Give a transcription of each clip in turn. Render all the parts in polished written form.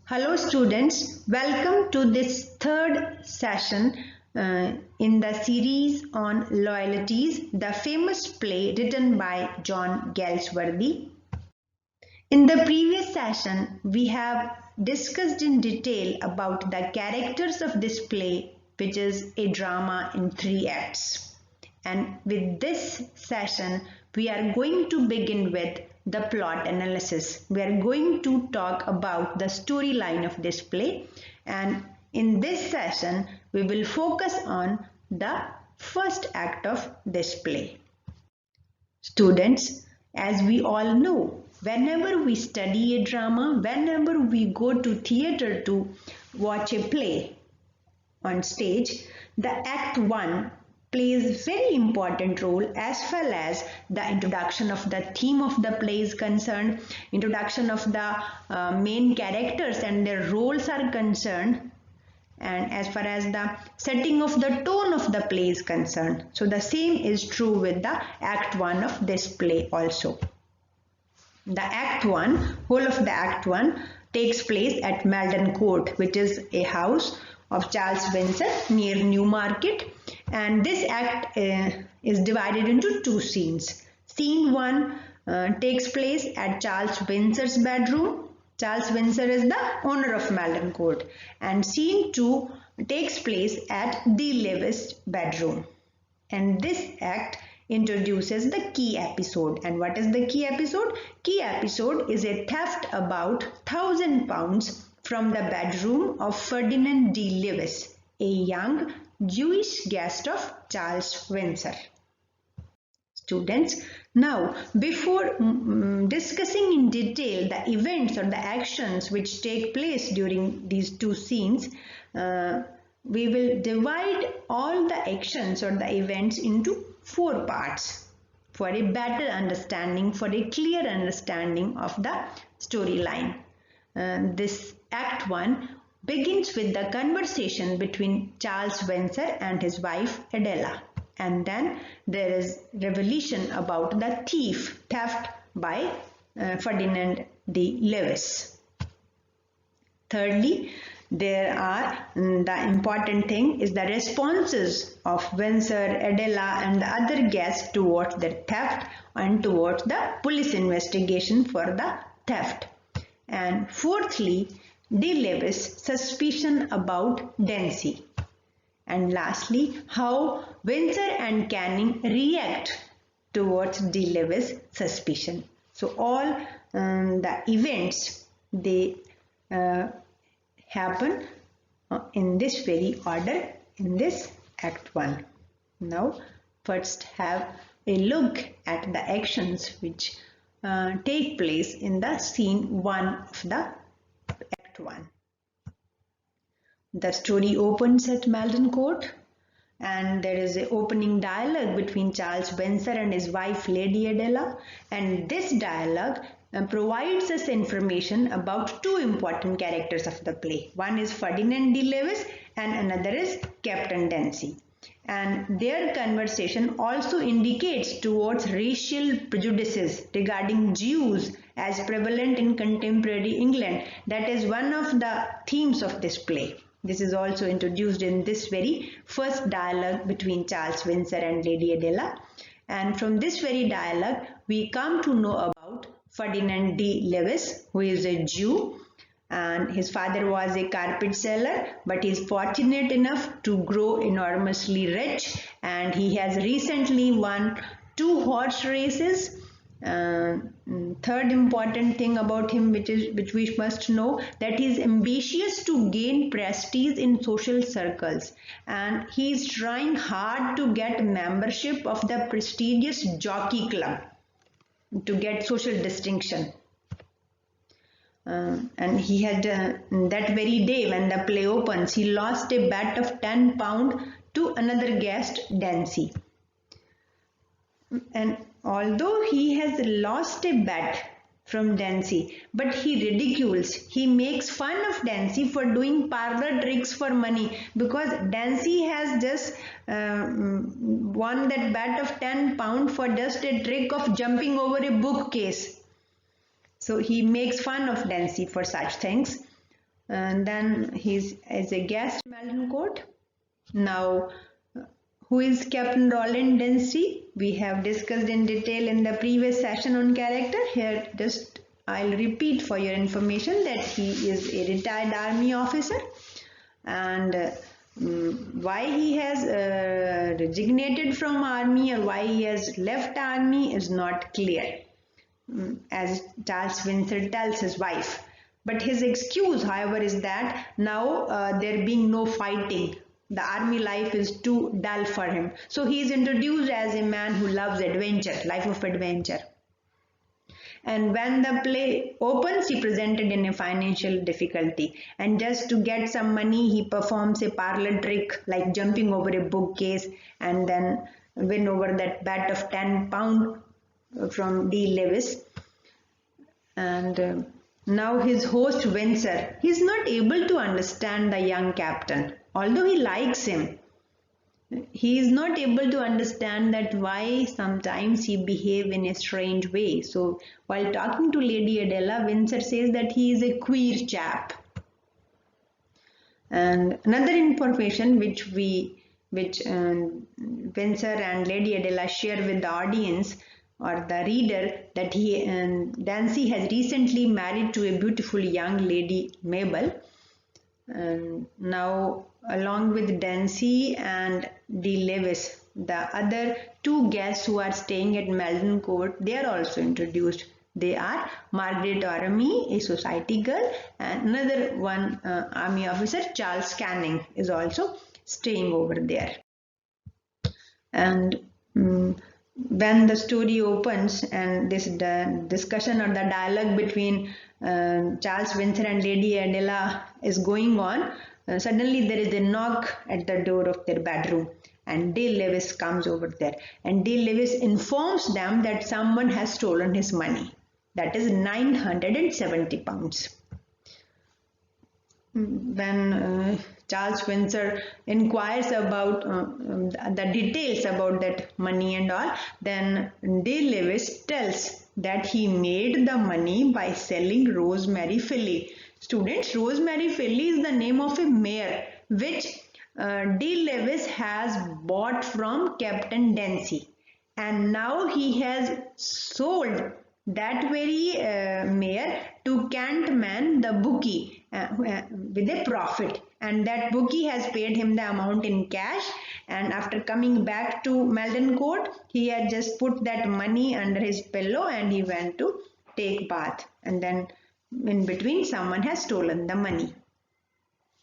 Hello students, welcome to this third session in the series on Loyalties, the famous play written by John Galsworthy. In the previous session, we have discussed in detail about the characters of this play, which is a drama in 3 acts. And with this session, we are going to begin with the plot analysis. We are going to talk about the storyline of this play, and in this session, we will focus on the first act of this play. Students, as we all know, whenever we study a drama, whenever we go to theatre to watch a play on stage, the act 1 plays very important role as well as the introduction of the theme of the play is concerned, introduction of the main characters and their roles are concerned, and as far as the setting of the tone of the play is concerned. So the same is true with the act 1 of this play also. The act 1, whole of the act 1 takes place at Malden Court, which is a house of Charles Windsor near Newmarket, and this act is divided into 2 scenes. Scene 1 takes place at Charles Windsor's bedroom. Charles Windsor is the owner of Malden Court, and scene 2 takes place at D Levis' bedroom, and this act introduces the key episode. And what is the key episode? Key episode is a theft about £1,000 from the bedroom of Ferdinand D Lewis, a young Jewish guest of Charles Windsor. Students, now before discussing in detail the events or the actions which take place during these 2 scenes, we will divide all the actions or the events into 4 parts for a better understanding, for a clear understanding of the storyline. This act 1 begins with the conversation between Charles Windsor and his wife Adela, and then there is revelation about the theft by Ferdinand D Lewis. Thirdly, there are the important thing is the responses of Windsor, Adela and the other guests towards the theft and towards the police investigation for the theft. And fourthly, D Lewis' suspicion about Denny. And lastly, how Windsor and Canning react towards D Lewis' suspicion. So all the events, they happen in this very order in this act 1. Now first have a look at the actions which take place in the scene 1 of the act 1. The story opens at Malden Court, and there is an opening dialogue between Charles Windsor and his wife Lady Adela, and this dialogue provides us information about 2 important characters of the play. One is Ferdinand D Lewis and another is Captain Denny, and their conversation also indicates towards racial prejudices regarding Jews as prevalent in contemporary England. That is one of the themes of this play. This is also introduced in this very first dialogue between Charles Windsor and Lady Adela, and from this very dialogue we come to know about Ferdinand D Lewis, who is a Jew, and his father was a carpet seller, but he is fortunate enough to grow enormously rich, and he has recently won 2 horse races. Third important thing about him which we must know, that he is ambitious to gain prestige in social circles, and he is trying hard to get membership of the prestigious jockey club to get social distinction. And he had that very day when the play opens, he lost a bet of £10 to another guest, Denny. And although he has lost a bet from Denny, but he ridicules, he makes fun of Denny for doing parlor tricks for money, because Denny has just won that bet of £10 for just a trick of jumping over a bookcase. So he makes fun of Denny for such things. and then he's as a guest in Malden Court. Now, who is Captain Roland Denny? We have discussed in detail in the previous session on character. Here, just I'll repeat for your information that he is a retired army officer, and why he has resignated from army or why he has left army is not clear, as Charles Windsor tells his wife. But his excuse, however, is that now there being no fighting, the army life is too dull for him. So he is introduced as a man who loves adventure, life of adventure. And when the play opens, he presented in a financial difficulty, and just to get some money he performs a parlor trick like jumping over a bookcase and then win over that bet of £10 from D Lewis. And now his host Windsor, he is not able to understand the young captain, although he likes him. He is not able to understand that why sometimes he behave in a strange way. So while talking to Lady Adela, Windsor says that he is a queer chap. And another information which Windsor and Lady Adela share with the audience or the reader, that Dancy has recently married to a beautiful young lady, Mabel. And now, along with Dancy and D Lewis, the other two guests who are staying at Malden Court, they are also introduced. They are Margaret Orme, a society girl, and another one army officer, Charles Canning, is also staying over there. And when the story opens and this discussion or the dialogue between Charles Windsor and Lady Adela is going on, suddenly there is a knock at the door of their bedroom, and D Lewis comes over there, and D Lewis informs them that someone has stolen his money, that is £970. When Charles Windsor inquires about the details about that money and all, then D Lewis tells that he made the money by selling rosemary filly. Students, rosemary filly is the name of a mare which D Lewis has bought from Captain Denny, and now he has sold that very mare to Cantman the bookie with a profit, and that bookie has paid him the amount in cash, and after coming back to Malden Court he had just put that money under his pillow and he went to take bath, and then in between someone has stolen the money.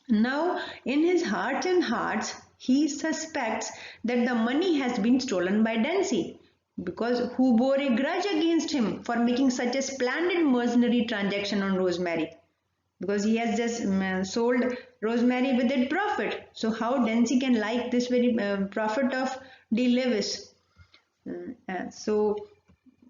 Now in his heart and hearts he suspects that the money has been stolen by Denny, because who bore a grudge against him for making such a splendid mercenary transaction on rosemary, because he has just sold rosemary with that profit. So how Denny can like this very profit of D Lewis? So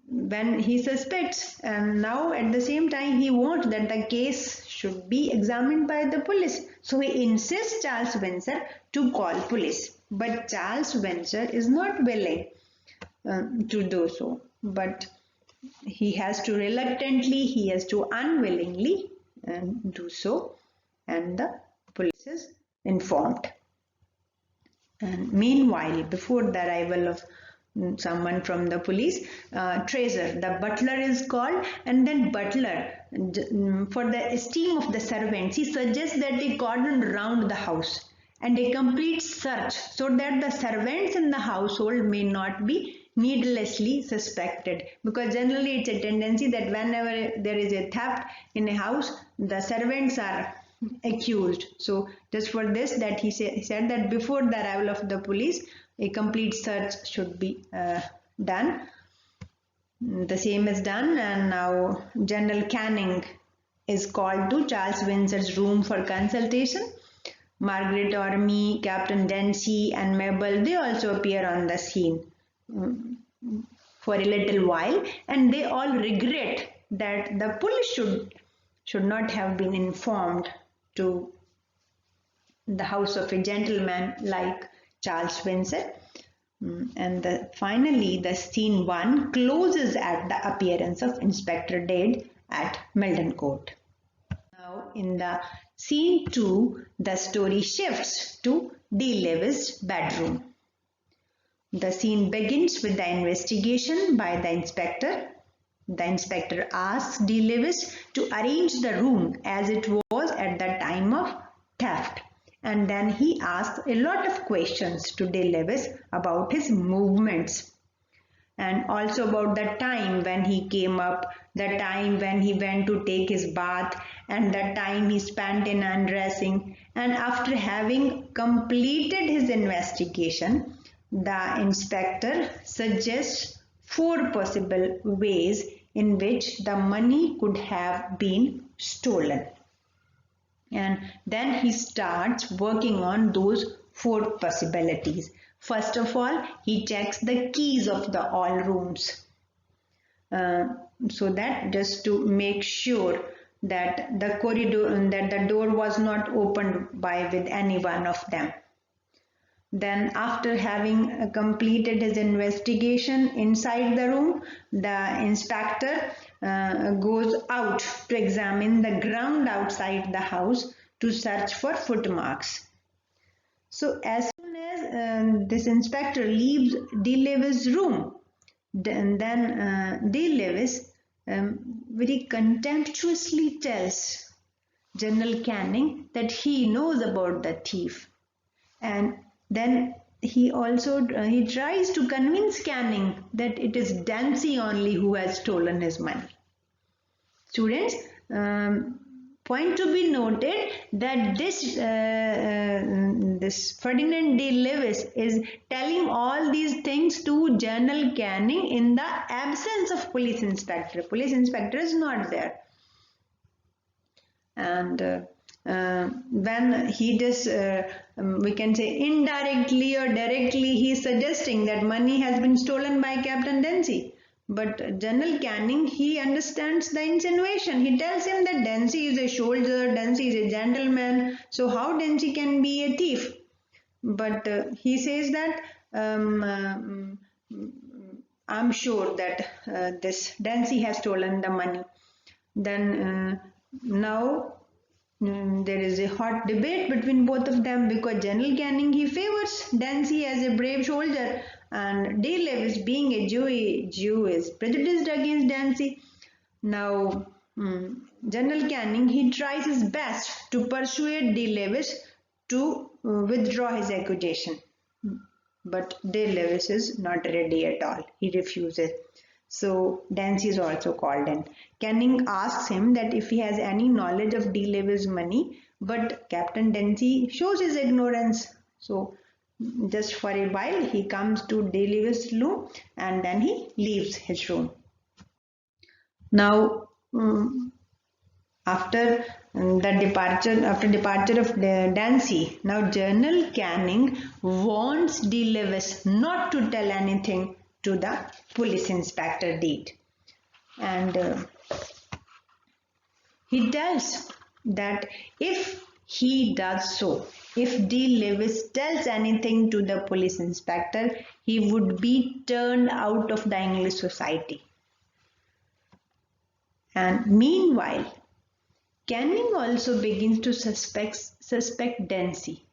when he suspects, and now at the same time he wants that the case should be examined by the police, so he insists Charles Windsor to call police, but Charles Windsor is not willing to do so, but he has to reluctantly, he has to unwillingly do so, and the police is informed. And meanwhile, before the arrival of someone from the police, Treasure, the butler, is called, and then butler, for the esteem of the servants, he suggests that they cordon round the house and a complete search so that the servants in the household may not be needlessly suspected, because generally it's a tendency that whenever there is a theft in a house, the servants are accused. So just for this, that he said that before the arrival of the police a complete search should be done. The same is done, and now General Canning is called to Charles Windsor's room for consultation. Margaret Orme, Captain Denny and Mabel, they also appear on the scene for a little while, and they all regret that the police should not have been informed to the house of a gentleman like Charles Windsor. And finally the scene 1 closes at the appearance of Inspector Dade at Malden Court. Now In the scene 2, the story shifts to D Lewis' bedroom. The scene begins with the investigation by the inspector. The inspector asks D Lewis to arrange the room as it was at the time of theft, and then he asks a lot of questions to D Lewis about his movements and also about the time when he came up, the time when he went to take his bath, and the time he spent in undressing. And after having completed his investigation, the inspector suggests 4 possible ways in which the money could have been stolen. And then he starts working on those 4 possibilities. First of all, he checks the keys of the all rooms. So that just to make sure that the door was not opened with any one of them. Then after having completed his investigation inside the room, the inspector goes out to examine the ground outside the house to search for footmarks. So as soon as this inspector leaves D. Levis' room, then D. Levis very contemptuously tells General Canning that he knows about the thief, and then he tries to convince Canning that it is Dancy only who has stolen his money. Students, point to be noted that this Ferdinand D Lewis is telling all these things to General Canning in the absence of police inspector. Police inspector is not there, and when he just we can say indirectly or directly he is suggesting that money has been stolen by Captain Dancy. But General Canning, he understands the insinuation. He tells him that Dancy is a soldier, Dancy is a gentleman, so how Dancy can be a thief? But he says that I'm sure that this Dancy has stolen the money. Then now there is a hot debate between both of them, because General Canning, he favors Dancy as a brave soldier, and D. Lewis, being a Jew is prejudiced against Dancy. Now General Canning, he tries his best to persuade D. Lewis to withdraw his accusation, but D. Lewis is not ready at all. He refuses. So Dancy is also called in. Canning asks him that if he has any knowledge of D. Lewis' money, but Captain Dancy shows his ignorance. So just for a while he comes to D. Lewis' room and then he leaves his room. Now after departure of Dancy, now General Canning wants D. Lewis not to tell anything to the police inspector Deed, and he tells that if he does so, if D. Lewis tells anything to the police inspector, he would be turned out of the English society. And meanwhile, Canning also begins to suspect Dancy,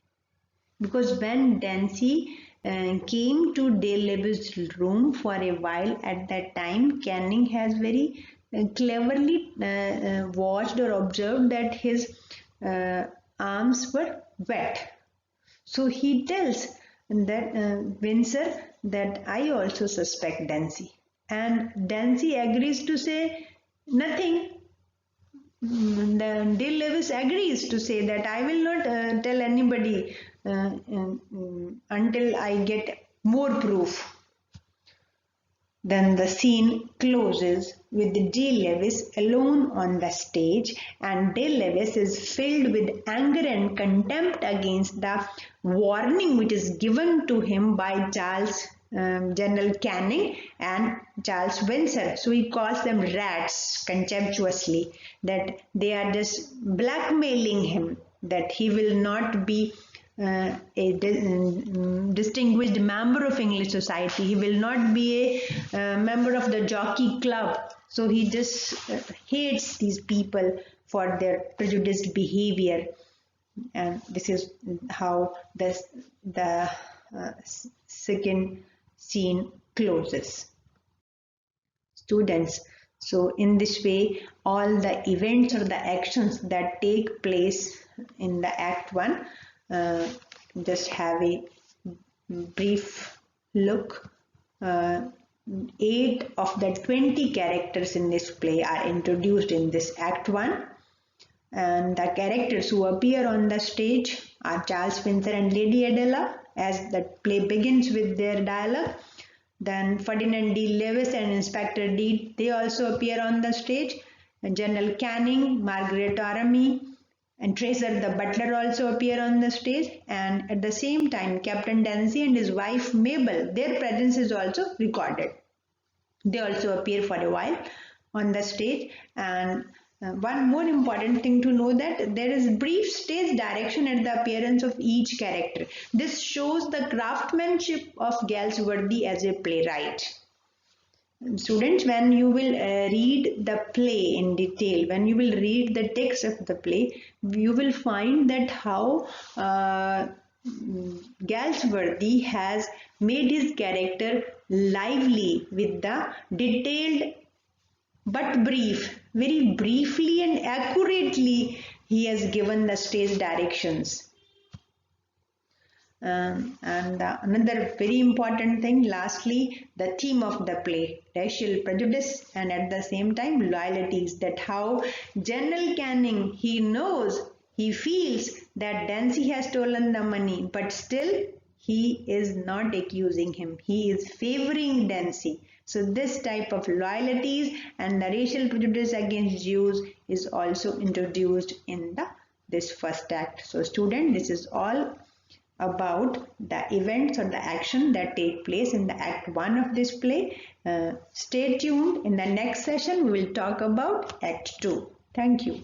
because when Dancy came to D. Lewis' room for a while, at that time Canning has very cleverly watched or observed that his arms were wet. So he tells that Windsor that I also suspect Dancy, and Dancy agrees to say nothing. Then D. Lewis agrees to say that I will not tell anybody until I get more proof. Then the scene closes with D. Lewis alone on the stage, and D. Lewis is filled with anger and contempt against the warning which is given to him by General Canning and Charles Windsor. So he calls them rats contemptuously, that they are just blackmailing him, that he will not be a distinguished member of English society. He will not be a member of the jockey club. So he just hates these people for their prejudiced behavior. And this is how the second scene closes. Students, so in this way, all the events or the actions that take place in the Act 1, just have a brief look. 8 of the 20 characters in this play are introduced in this Act 1. And the characters who appear on the stage are Charles Spencer and Lady Adela, as the play begins with their dialogue. Then Ferdinand D Lewis and Inspector D, they also appear on the stage. And General Canning, Margaret Aramy, and Tracer the butler also appear on the stage. And at the same time, Captain Dancy and his wife Mabel, their presence is also recorded. They also appear for a while on the stage. And one more important thing to know, that there is brief stage direction at the appearance of each character. This shows the craftsmanship of Galsworthy as a playwright. Students, when you will read the play in detail, when you will read the text of the play, you will find that how Galsworthy has made his character lively with the detailed but brief, very briefly and accurately he has given the stage directions. Another very important thing, lastly, the theme of the play, racial prejudice and at the same time loyalties, that how General Canning, he knows, he feels that Dancy has stolen the money, but still he is not accusing him, he is favoring Dancy. So this type of loyalties and the racial prejudice against Jews is also introduced in this first act. So student, this is all about the events or the action that take place in the Act 1 of this play. Stay tuned. In the next session, we will talk about Act 2. Thank you.